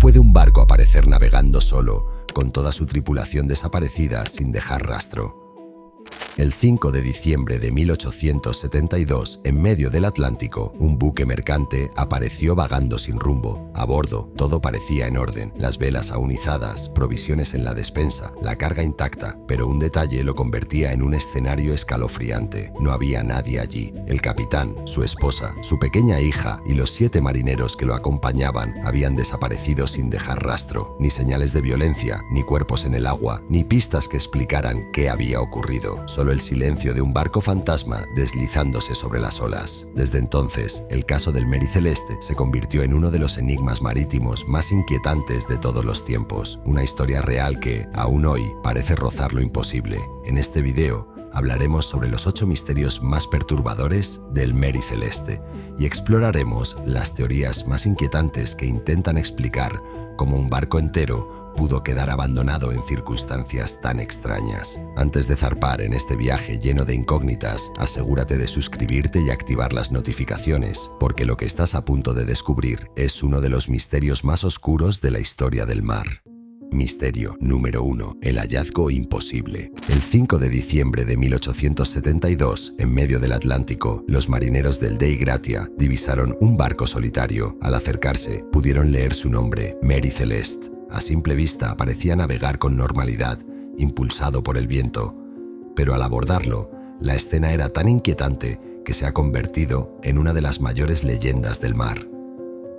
puede un barco aparecer navegando solo, con toda su tripulación desaparecida sin dejar rastro? El 5 de diciembre de 1872, en medio del Atlántico, un buque mercante apareció vagando sin rumbo. A bordo, todo parecía en orden, las velas aún izadas, provisiones en la despensa, la carga intacta, pero un detalle lo convertía en un escenario escalofriante. No había nadie allí. El capitán, su esposa, su pequeña hija y los 7 marineros que lo acompañaban habían desaparecido sin dejar rastro, ni señales de violencia, ni cuerpos en el agua, ni pistas que explicaran qué había ocurrido. Solo el silencio de un barco fantasma deslizándose sobre las olas. Desde entonces, el caso del Mary Celeste se convirtió en uno de los enigmas marítimos más inquietantes de todos los tiempos. Una historia real que, aún hoy, parece rozar lo imposible. En este video, hablaremos sobre los 8 misterios más perturbadores del Mary Celeste y exploraremos las teorías más inquietantes que intentan explicar cómo un barco entero pudo quedar abandonado en circunstancias tan extrañas. Antes de zarpar en este viaje lleno de incógnitas, asegúrate de suscribirte y activar las notificaciones, porque lo que estás a punto de descubrir es uno de los misterios más oscuros de la historia del mar. Misterio número 1. El hallazgo imposible. El 5 de diciembre de 1872, en medio del Atlántico, los marineros del Dei Gratia divisaron un barco solitario. Al acercarse, pudieron leer su nombre, Mary Celeste. A simple vista parecía navegar con normalidad, impulsado por el viento, pero al abordarlo, la escena era tan inquietante que se ha convertido en una de las mayores leyendas del mar.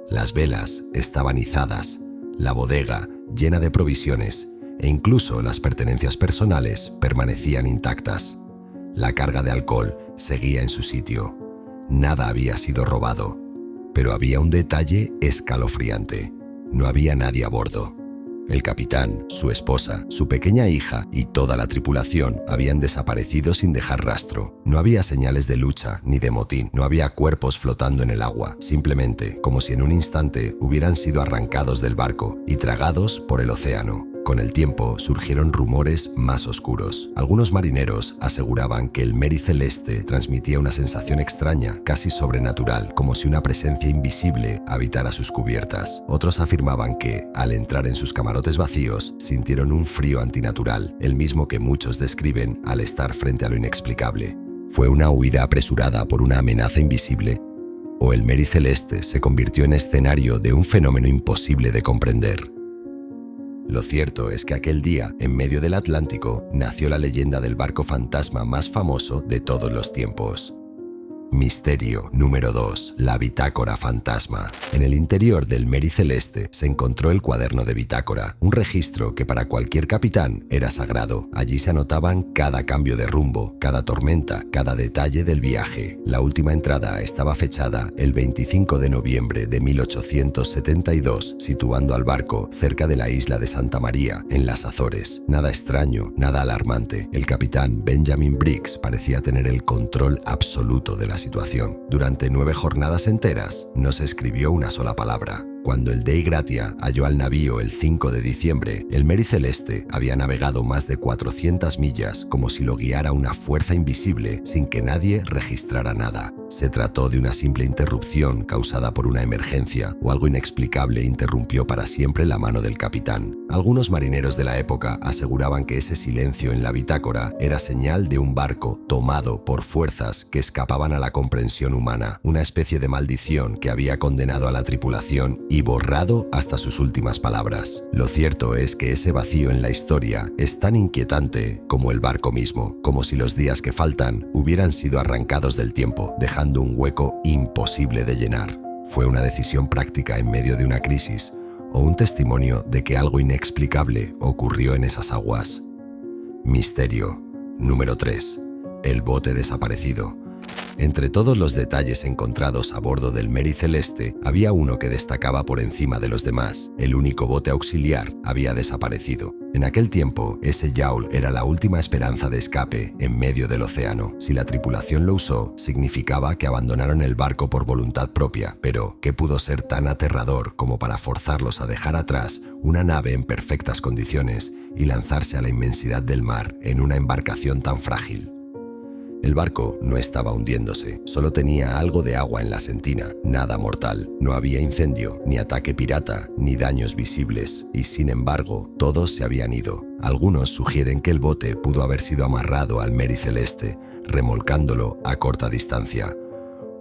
Las velas estaban izadas, la bodega llena de provisiones e incluso las pertenencias personales permanecían intactas. La carga de alcohol seguía en su sitio. Nada había sido robado, pero había un detalle escalofriante. No había nadie a bordo. El capitán, su esposa, su pequeña hija y toda la tripulación habían desaparecido sin dejar rastro. No había señales de lucha ni de motín, no había cuerpos flotando en el agua, simplemente como si en un instante hubieran sido arrancados del barco y tragados por el océano. Con el tiempo surgieron rumores más oscuros. Algunos marineros aseguraban que el Mary Celeste transmitía una sensación extraña, casi sobrenatural, como si una presencia invisible habitara sus cubiertas. Otros afirmaban que, al entrar en sus camarotes vacíos, sintieron un frío antinatural, el mismo que muchos describen al estar frente a lo inexplicable. ¿Fue una huida apresurada por una amenaza invisible? ¿O el Mary Celeste se convirtió en escenario de un fenómeno imposible de comprender? Lo cierto es que aquel día, en medio del Atlántico, nació la leyenda del barco fantasma más famoso de todos los tiempos. Misterio número 2. La bitácora fantasma. En el interior del Mary Celeste se encontró el cuaderno de bitácora, un registro que para cualquier capitán era sagrado. Allí se anotaban cada cambio de rumbo, cada tormenta, cada detalle del viaje. La última entrada estaba fechada el 25 de noviembre de 1872, situando al barco cerca de la isla de Santa María, en las Azores. Nada extraño, nada alarmante. El capitán Benjamin Briggs parecía tener el control absoluto de la situación. Durante 9 jornadas enteras no se escribió una sola palabra. Cuando el Dei Gratia halló al navío el 5 de diciembre, el Mary Celeste había navegado más de 400 millas como si lo guiara una fuerza invisible sin que nadie registrara nada. ¿Se trató de una simple interrupción causada por una emergencia o algo inexplicable interrumpió para siempre la mano del capitán? Algunos marineros de la época aseguraban que ese silencio en la bitácora era señal de un barco tomado por fuerzas que escapaban a la comprensión humana, una especie de maldición que había condenado a la tripulación y borrado hasta sus últimas palabras. Lo cierto es que ese vacío en la historia es tan inquietante como el barco mismo, como si los días que faltan hubieran sido arrancados del tiempo, dejando un hueco imposible de llenar. ¿Fue una decisión práctica en medio de una crisis o un testimonio de que algo inexplicable ocurrió en esas aguas? Misterio número 3. El bote desaparecido. Entre todos los detalles encontrados a bordo del Mary Celeste, había uno que destacaba por encima de los demás. El único bote auxiliar había desaparecido. En aquel tiempo, ese yawl era la última esperanza de escape en medio del océano. Si la tripulación lo usó, significaba que abandonaron el barco por voluntad propia. Pero, ¿qué pudo ser tan aterrador como para forzarlos a dejar atrás una nave en perfectas condiciones y lanzarse a la inmensidad del mar en una embarcación tan frágil? El barco no estaba hundiéndose, solo tenía algo de agua en la sentina, nada mortal. No había incendio, ni ataque pirata, ni daños visibles, y sin embargo, todos se habían ido. Algunos sugieren que el bote pudo haber sido amarrado al Mary Celeste, remolcándolo a corta distancia.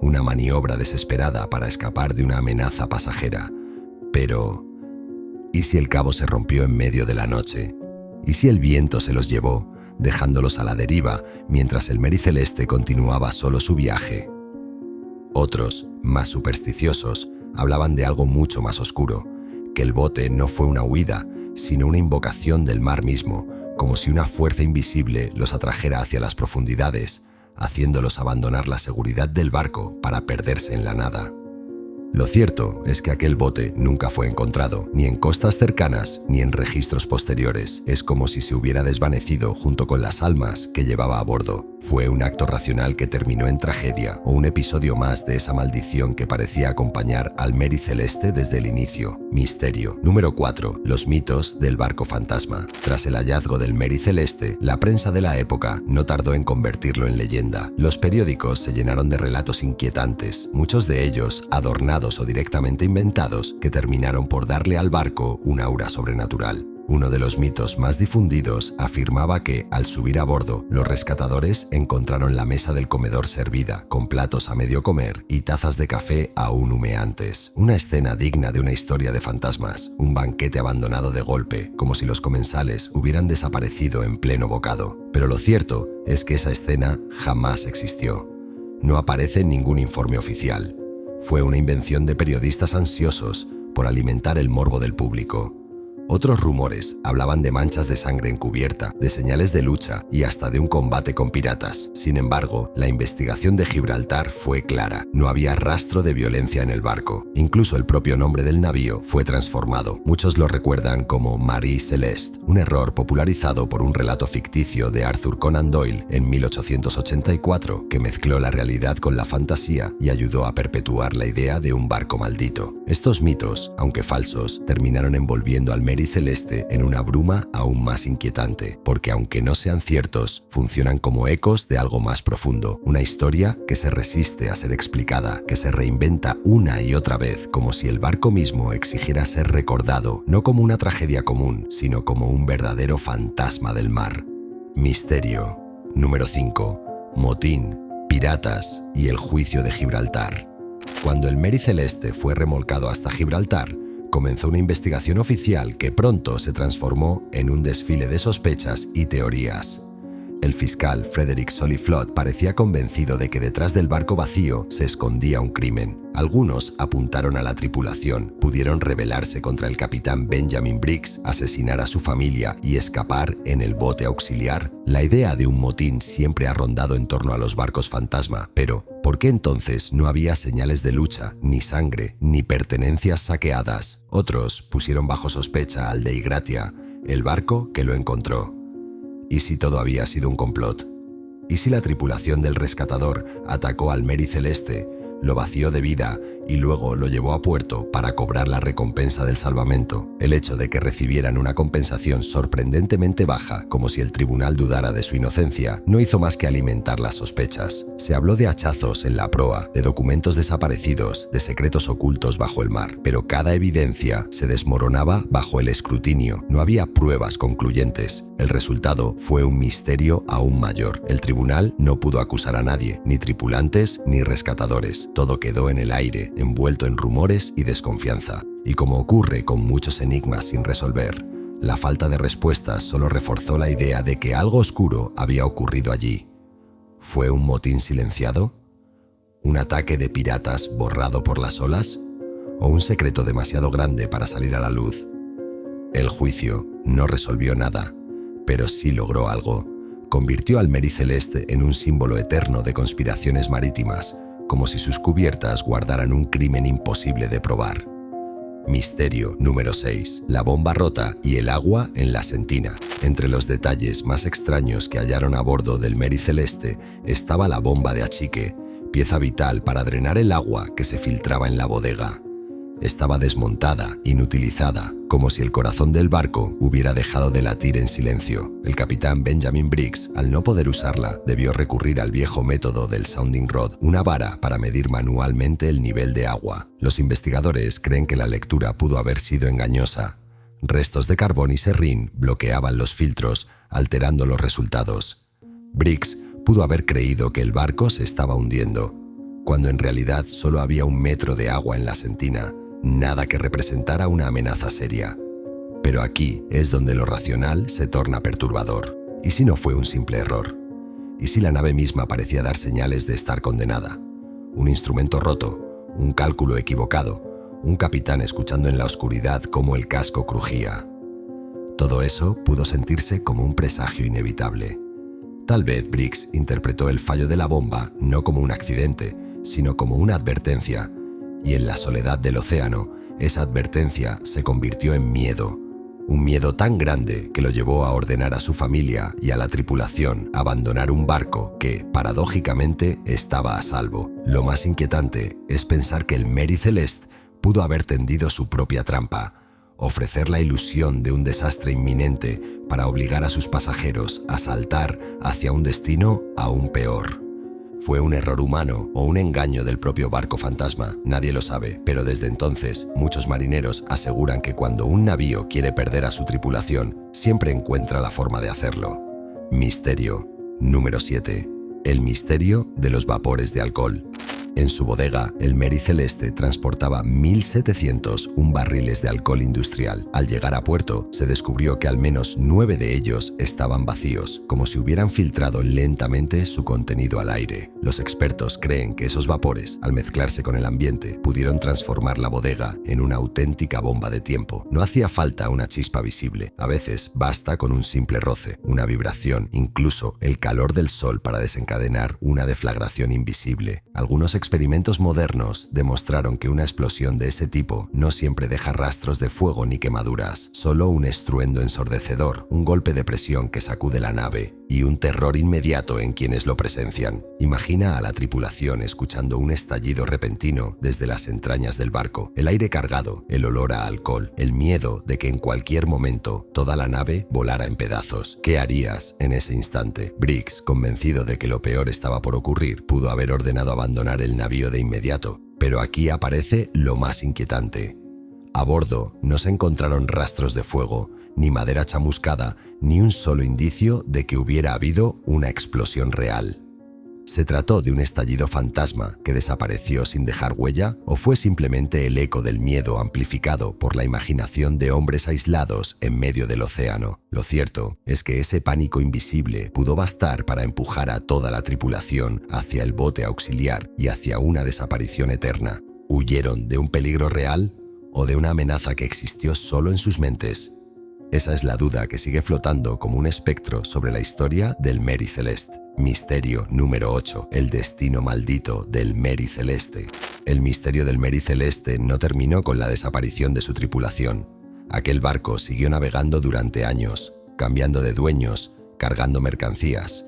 Una maniobra desesperada para escapar de una amenaza pasajera. Pero, ¿y si el cabo se rompió en medio de la noche? ¿Y si el viento se los llevó, dejándolos a la deriva mientras el Mary Celeste continuaba solo su viaje? Otros, más supersticiosos, hablaban de algo mucho más oscuro, que el bote no fue una huida, sino una invocación del mar mismo, como si una fuerza invisible los atrajera hacia las profundidades, haciéndolos abandonar la seguridad del barco para perderse en la nada. Lo cierto es que aquel bote nunca fue encontrado, ni en costas cercanas ni en registros posteriores. Es como si se hubiera desvanecido junto con las almas que llevaba a bordo. ¿Fue un acto racional que terminó en tragedia o un episodio más de esa maldición que parecía acompañar al Mary Celeste desde el inicio? Misterio. Número 4. Los mitos del barco fantasma. Tras el hallazgo del Mary Celeste, la prensa de la época no tardó en convertirlo en leyenda. Los periódicos se llenaron de relatos inquietantes, muchos de ellos adornados o directamente inventados, que terminaron por darle al barco un aura sobrenatural. Uno de los mitos más difundidos afirmaba que, al subir a bordo, los rescatadores encontraron la mesa del comedor servida, con platos a medio comer y tazas de café aún humeantes. Una escena digna de una historia de fantasmas, un banquete abandonado de golpe, como si los comensales hubieran desaparecido en pleno bocado. Pero lo cierto es que esa escena jamás existió. No aparece en ningún informe oficial. Fue una invención de periodistas ansiosos por alimentar el morbo del público. Otros rumores hablaban de manchas de sangre encubierta, de señales de lucha y hasta de un combate con piratas. Sin embargo, la investigación de Gibraltar fue clara. No había rastro de violencia en el barco. Incluso el propio nombre del navío fue transformado. Muchos lo recuerdan como Marie Celeste, un error popularizado por un relato ficticio de Arthur Conan Doyle en 1884 que mezcló la realidad con la fantasía y ayudó a perpetuar la idea de un barco maldito. Estos mitos, aunque falsos, terminaron envolviendo al Mary Celeste en una bruma aún más inquietante, porque aunque no sean ciertos, funcionan como ecos de algo más profundo, una historia que se resiste a ser explicada, que se reinventa una y otra vez, como si el barco mismo exigiera ser recordado, no como una tragedia común, sino como un verdadero fantasma del mar. Misterio. Número 5. Motín, piratas y el juicio de Gibraltar. Cuando el Mary Celeste fue remolcado hasta Gibraltar, comenzó una investigación oficial que pronto se transformó en un desfile de sospechas y teorías. El fiscal Frederick Solly-Flood parecía convencido de que detrás del barco vacío se escondía un crimen. Algunos apuntaron a la tripulación, pudieron rebelarse contra el capitán Benjamin Briggs, asesinar a su familia y escapar en el bote auxiliar. La idea de un motín siempre ha rondado en torno a los barcos fantasma, pero ¿por qué entonces no había señales de lucha, ni sangre, ni pertenencias saqueadas? Otros pusieron bajo sospecha al Dei Gratia, el barco que lo encontró. ¿Y si todo había sido un complot? ¿Y si la tripulación del rescatador atacó al Mary Celeste, lo vació de vida y luego lo llevó a puerto para cobrar la recompensa del salvamento? El hecho de que recibieran una compensación sorprendentemente baja, como si el tribunal dudara de su inocencia, no hizo más que alimentar las sospechas. Se habló de hachazos en la proa, de documentos desaparecidos, de secretos ocultos bajo el mar, pero cada evidencia se desmoronaba bajo el escrutinio. No había pruebas concluyentes. El resultado fue un misterio aún mayor. El tribunal no pudo acusar a nadie, ni tripulantes ni rescatadores. Todo quedó en el aire, envuelto en rumores y desconfianza. Y como ocurre con muchos enigmas sin resolver, la falta de respuestas solo reforzó la idea de que algo oscuro había ocurrido allí. ¿Fue un motín silenciado? ¿Un ataque de piratas borrado por las olas? ¿O un secreto demasiado grande para salir a la luz? El juicio no resolvió nada, pero sí logró algo. Convirtió al Mary Celeste en un símbolo eterno de conspiraciones marítimas, como si sus cubiertas guardaran un crimen imposible de probar. Misterio número 6. La bomba rota y el agua en la sentina. Entre los detalles más extraños que hallaron a bordo del Mary Celeste estaba la bomba de achique, pieza vital para drenar el agua que se filtraba en la bodega. estaba desmontada, inutilizada, como si el corazón del barco hubiera dejado de latir en silencio. El capitán Benjamin Briggs, al no poder usarla, debió recurrir al viejo método del sounding rod, una vara para medir manualmente el nivel de agua. Los investigadores creen que la lectura pudo haber sido engañosa. Restos de carbón y serrín bloqueaban los filtros, alterando los resultados. Briggs pudo haber creído que el barco se estaba hundiendo, cuando en realidad solo había 1 metro de agua en la sentina, nada que representara una amenaza seria. Pero aquí es donde lo racional se torna perturbador. ¿Y si no fue un simple error? ¿Y si la nave misma parecía dar señales de estar condenada? Un instrumento roto, un cálculo equivocado, un capitán escuchando en la oscuridad cómo el casco crujía. Todo eso pudo sentirse como un presagio inevitable. Tal vez Briggs interpretó el fallo de la bomba no como un accidente, sino como una advertencia, y en la soledad del océano, esa advertencia se convirtió en miedo. Un miedo tan grande que lo llevó a ordenar a su familia y a la tripulación abandonar un barco que, paradójicamente, estaba a salvo. Lo más inquietante es pensar que el Mary Celeste pudo haber tendido su propia trampa, ofrecer la ilusión de un desastre inminente para obligar a sus pasajeros a saltar hacia un destino aún peor. ¿Fue un error humano o un engaño del propio barco fantasma? Nadie lo sabe, pero desde entonces muchos marineros aseguran que cuando un navío quiere perder a su tripulación, siempre encuentra la forma de hacerlo. Misterio número 7. El misterio de los vapores de alcohol. En su bodega, el Mary Celeste transportaba 1.701 barriles de alcohol industrial. Al llegar a puerto, se descubrió que al menos 9 de ellos estaban vacíos, como si hubieran filtrado lentamente su contenido al aire. Los expertos creen que esos vapores, al mezclarse con el ambiente, pudieron transformar la bodega en una auténtica bomba de tiempo. No hacía falta una chispa visible. A veces basta con un simple roce, una vibración, incluso el calor del sol para desencadenar una deflagración invisible. Algunos experimentos modernos demostraron que una explosión de ese tipo no siempre deja rastros de fuego ni quemaduras, solo un estruendo ensordecedor, un golpe de presión que sacude la nave y un terror inmediato en quienes lo presencian. Imagina a la tripulación escuchando un estallido repentino desde las entrañas del barco, el aire cargado, el olor a alcohol, el miedo de que en cualquier momento toda la nave volara en pedazos. ¿Qué harías en ese instante? Briggs, convencido de que lo peor estaba por ocurrir, pudo haber ordenado abandonar el navío de inmediato, pero aquí aparece lo más inquietante. A bordo no se encontraron rastros de fuego, ni madera chamuscada, ni un solo indicio de que hubiera habido una explosión real. ¿Se trató de un estallido fantasma que desapareció sin dejar huella o fue simplemente el eco del miedo amplificado por la imaginación de hombres aislados en medio del océano? Lo cierto es que ese pánico invisible pudo bastar para empujar a toda la tripulación hacia el bote auxiliar y hacia una desaparición eterna. ¿Huyeron de un peligro real o de una amenaza que existió solo en sus mentes? Esa es la duda que sigue flotando como un espectro sobre la historia del Mary Celeste. Misterio número 8. El destino maldito del Mary Celeste. El misterio del Mary Celeste no terminó con la desaparición de su tripulación. Aquel barco siguió navegando durante años, cambiando de dueños, cargando mercancías,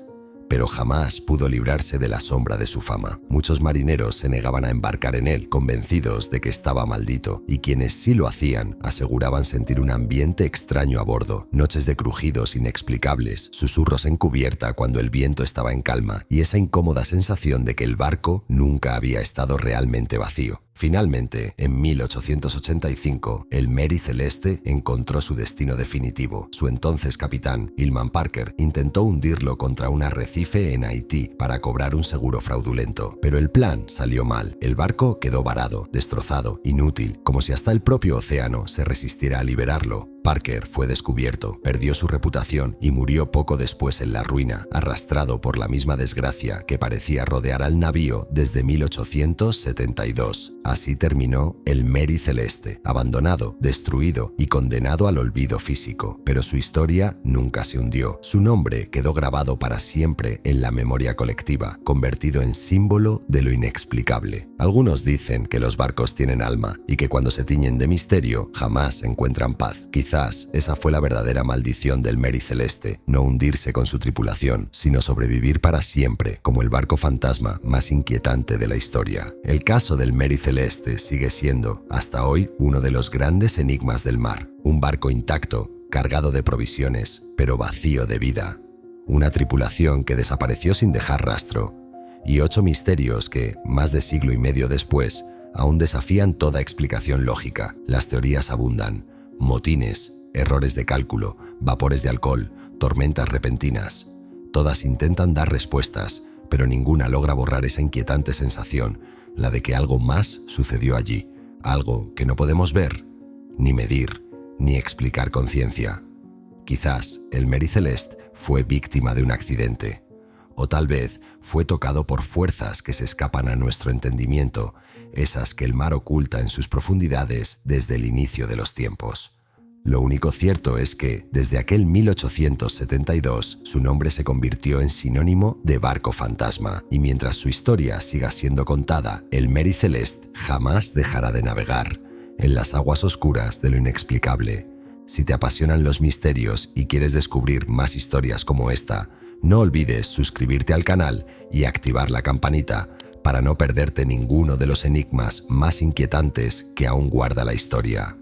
pero jamás pudo librarse de la sombra de su fama. Muchos marineros se negaban a embarcar en él, convencidos de que estaba maldito, y quienes sí lo hacían aseguraban sentir un ambiente extraño a bordo, noches de crujidos inexplicables, susurros en cubierta cuando el viento estaba en calma, y esa incómoda sensación de que el barco nunca había estado realmente vacío. Finalmente, en 1885, el Mary Celeste encontró su destino definitivo. Su entonces capitán, Hillman Parker, intentó hundirlo contra un arrecife en Haití para cobrar un seguro fraudulento. Pero el plan salió mal. El barco quedó varado, destrozado, inútil, como si hasta el propio océano se resistiera a liberarlo. Parker fue descubierto, perdió su reputación y murió poco después en la ruina, arrastrado por la misma desgracia que parecía rodear al navío desde 1872. Así terminó el Mary Celeste, abandonado, destruido y condenado al olvido físico. Pero su historia nunca se hundió. Su nombre quedó grabado para siempre en la memoria colectiva, convertido en símbolo de lo inexplicable. Algunos dicen que los barcos tienen alma y que cuando se tiñen de misterio jamás encuentran paz. Quizá Quizás esa fue la verdadera maldición del Mary Celeste, no hundirse con su tripulación, sino sobrevivir para siempre como el barco fantasma más inquietante de la historia. El caso del Mary Celeste sigue siendo, hasta hoy, uno de los grandes enigmas del mar. Un barco intacto, cargado de provisiones, pero vacío de vida. Una tripulación que desapareció sin dejar rastro. Y 8 misterios que, más de siglo y medio después, aún desafían toda explicación lógica. Las teorías abundan. Motines, errores de cálculo, vapores de alcohol, tormentas repentinas. Todas intentan dar respuestas, pero ninguna logra borrar esa inquietante sensación, la de que algo más sucedió allí. Algo que no podemos ver, ni medir, ni explicar con ciencia. Quizás el Mary Celeste fue víctima de un accidente. O tal vez fue tocado por fuerzas que se escapan a nuestro entendimiento, esas que el mar oculta en sus profundidades desde el inicio de los tiempos. Lo único cierto es que, desde aquel 1872, su nombre se convirtió en sinónimo de barco fantasma, y mientras su historia siga siendo contada, el Mary Celeste jamás dejará de navegar en las aguas oscuras de lo inexplicable. Si te apasionan los misterios y quieres descubrir más historias como esta, no olvides suscribirte al canal y activar la campanita para no perderte ninguno de los enigmas más inquietantes que aún guarda la historia.